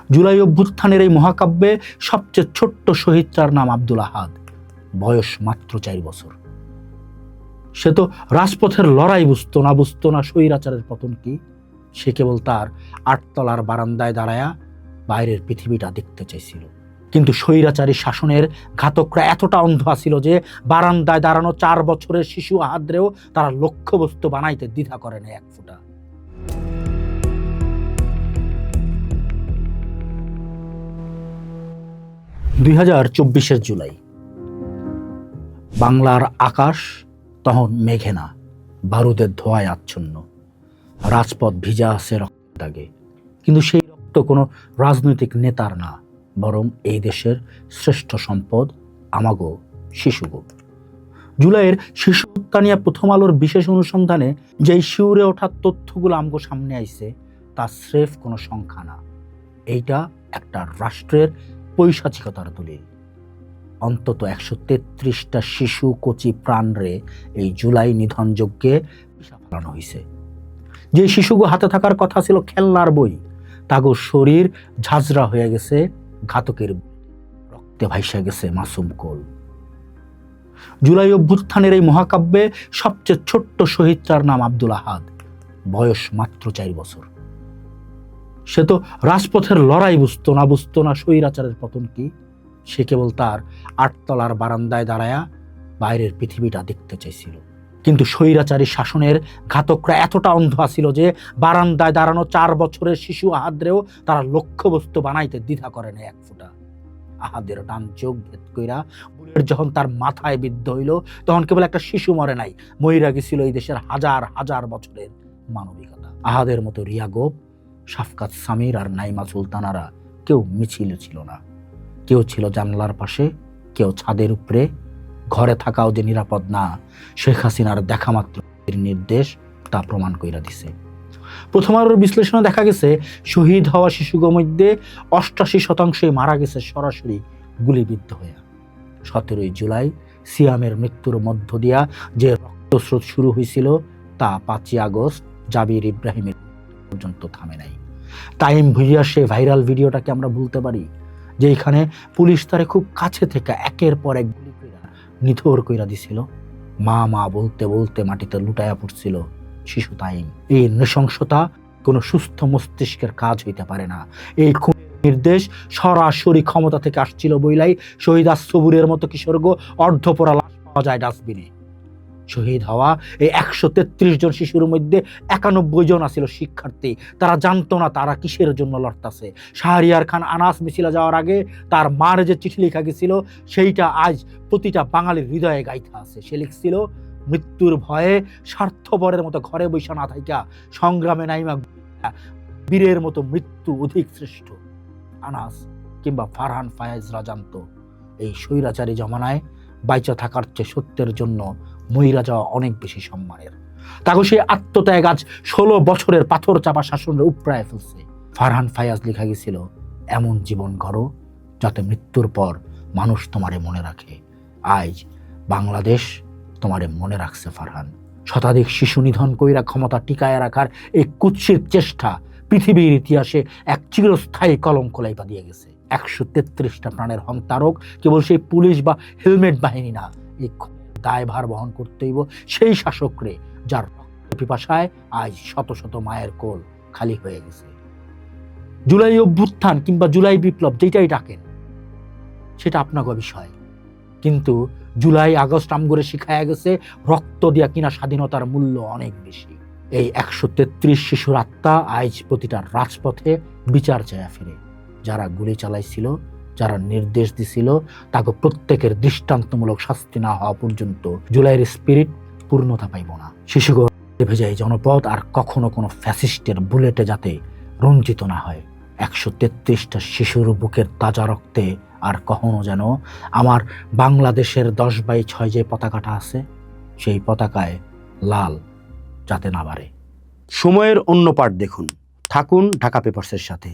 জুলাই অভ্যুত্থানের এই মহাকাব্যে সবচেয়ে ছোট্ট শহীদটার নাম আব্দুল আহাদ, বয়স মাত্র 4 বছর। সে তো রাজপথের লড়াই বুঝতো না স্বৈরাচারের পতন কি। সে কেবল তার 8 তলার বারান্দায় দাঁড়ায়া বাইরের পৃথিবীটা দেখতে চাইছিল। কিন্তু স্বৈরাচারী শাসনের ঘাতকরা এতটা অন্ধ ছিল যে বারান্দায় দাঁড়ানো 4 বছরের শিশু আহাদরেও তারা লক্ষ্যবস্তু বানাইতে দ্বিধা করে না এক ফোঁটা। 2024-এর জুলাই। বাংলার আকাশ তখন মেঘে না, বারুদের ধোঁয়ায় আচ্ছন্ন। রাজপথ ভিজা আছে রক্তের দাগে, কিন্তু সেই রক্ত কোনো রাজনৈতিক নেতার না, বরং এই দেশের শ্রেষ্ঠ সম্পদ আমাগো শিশুগো। জুলাইয়ের শিশু হত্যা নিয়ে প্রথম আলোর বিশেষ অনুসন্ধানে যেই শিউরে ওঠা তথ্যগুলো আমগো সামনে আইছে তা স্রেফ কোনো সংখ্যা না, এইটা একটা রাষ্ট্রের পৈশাচিকতার দলিল। অন্তত 133টা শিশু কচি প্রাণরে এই জুলাই নিধন যজ্ঞে ফেলানো হয়েছে। যে শিশুগো হাতে থাকার কথা ছিল খেলনার বই, তাগো শরীর ঝাঁঝরা হয়ে গেছে ঘাতকের রক্তে ভাইসা গেছে মাসুম কোল। জুলাই অভ্যুত্থানের এই মহাকাব্যে সবচেয়ে ছোট্ট শহীদটার নাম আব্দুল আহাদ, বয়স মাত্র 4 বছর। সে তো রাজপথের লড়াই বুঝতো না স্বৈরাচারের পতন কি। সে কেবল তার 8 তলার বারান্দায় দাঁড়ায়া বাইরের পৃথিবীটা দেখতে চাইছিল। কিন্তু স্বৈরাচারী শাসনের ঘাতকরা এতটা অন্ধ ছিল যে বারান্দায় দাঁড়ানো 4 বছরের শিশু আহাদরেও তারা লক্ষ্যবস্তু বানাইতে দ্বিধা করে না এক ফোঁটা। আহাদের ডান চোখ ভেদ কইরা বুলেট যখন তার মাথায় বিদ্ধ হইল, তখন কেবল একটা শিশু মরে নাই, মইরা গেছিল এই দেশের হাজার হাজার বছরের মানবিকতা। আহাদের মতো রিয়া গোপ, শাফকাত সামির আর নাইমা সুলতানারা কেউ মিছিল ছিল না। কেউ ছিল জানলার পাশে, কেউ ছাদের উপরে। ঘরে থাকাও যে নিরাপদ না, শেখ হাসিনার দেখা মাত্র নির্দেশ তা প্রমাণ কইরা দিছে। প্রথম আলোর বিশ্লেষণে দেখা গেছে শহীদ হওয়া শিশুগোর মধ্যে 88% মারা গেছে সরাসরি গুলিবিদ্ধ হয়ে। 17ই জুলাই সিয়ামের মৃত্যুর মধ্য দিয়া যে রক্তস্রোত শুরু হয়েছিল তা 5ই আগস্ট জাবির ইব্রাহিমের পর্যন্ত থামে নাই। টাইম ভুইয়া সে ভাইরাল ভিডিওটাকে আমরা ভুলতে পারি, যেখানে পুলিশ তারে খুব কাছে থেকে একের পর এক গুলি কইরা নিথর কইরা দিছিল। মা মা বলতে বলতে মাটিতে লুটায়া পড়ছিল শিশু তাইম। এই নৃশংসতা কোনো সুস্থ মস্তিষ্কের কাজ হইতে পারে না। এই নির্দেশ সরাসরি ক্ষমতা থেকে আসছিল বইলাই শহীদ সবুরের মতো কিশোরগো অর্ধপোড়া লাশ পাওয়া যায় ডাস্টবিনে। শহীদ হওয়া এই 133 জন শিশুর মধ্যে 91 জন আছিল শিক্ষার্থী। তারা জানতো না তারা কিসের জন্য লড়তাছে। শাহরিয়ার খান আনাস মিছিলে যাওয়ার আগে তার মার যে চিঠি লেখা গেছিল সেইটা আজ প্রতিটা বাঙালির হৃদয়ে গাইথা আছে। সে লিখছিল, মৃত্যুর ভয়ে স্বার্থপরের মতো ঘরে বৈশা না থাইকা সংগ্রামে নাইমা বীরের মতো মৃত্যু অধিক শ্রেষ্ঠ। আনাস কিংবা ফারহান ফায়াজরা জানতো এই স্বৈরাচারী জমানায় বাইচা থাকার চেয়ে সত্যের জন্য মইরা যাওয়া অনেক বেশি সম্মানের। তাকে সেই আত্মত্যাগ আজ 16 বছরের পাথর চাপা শাসনের উপরায় ফেলছে। ফারহান ফায়াজ লেখা গেছিল, এমন জীবন গড়ো যাতে মৃত্যুর পর মানুষ তোমারে মনে রাখে। আজ বাংলাদেশ তোমারে মনে রাখছে ফারহান। শতাধিক শিশু নিধন কইরা ক্ষমতা টিকায় রাখার এই কুৎসিত চেষ্টা পৃথিবীর ইতিহাসে এক চিরস্থায়ী কলঙ্ক লাইপা দিয়ে গেছে। 133টা প্রাণের হন্তারক কেবল সেই পুলিশ বা হেলমেট বাহিনী না, এই দায়ভার বহন করতে হইব সেই শাসকরে যার পিপাসায় আজ শত শত মায়ের কোল খালি হয়ে গেছে। জুলাই অভ্যুত্থান কিংবা জুলাই বিপ্লব যেটাই ডাকেন সেটা আপনাকে বিষয়, কিন্তু জুলাই আগস্ট আমগরে শিখায়া গেছে রক্ত দিয়া কিনা স্বাধীনতার মূল্য অনেক বেশি। এই 133 শিশুর আত্মা আজ প্রতিটা রাজপথে বিচার চায়া ফিরে। যারা গুলি চালাইছিল, যারা নির্দেশ দিছিল, তাকে প্রত্যেকের দৃষ্টান্তমূলক শাস্তি না হওয়া পর্যন্ত জুলাইয়ের স্পিরিট পূর্ণতা পাইব না। শিশুগণ ভেজা এই জনপদ আর কখনো কোনো ফ্যাসিস্টের বুলেটে যাতে রঞ্জিত না হয়। 133টা শিশুর বুকের তাজা রক্তে আর কখনো যেন আমার বাংলাদেশের 10/6 যে পতাকাটা আছে সেই পতাকায় লাল যাতে না বাড়ে। সময়ের অন্য পাঠ দেখুন। থাকুন ঢাকা পেপারসের সাথে।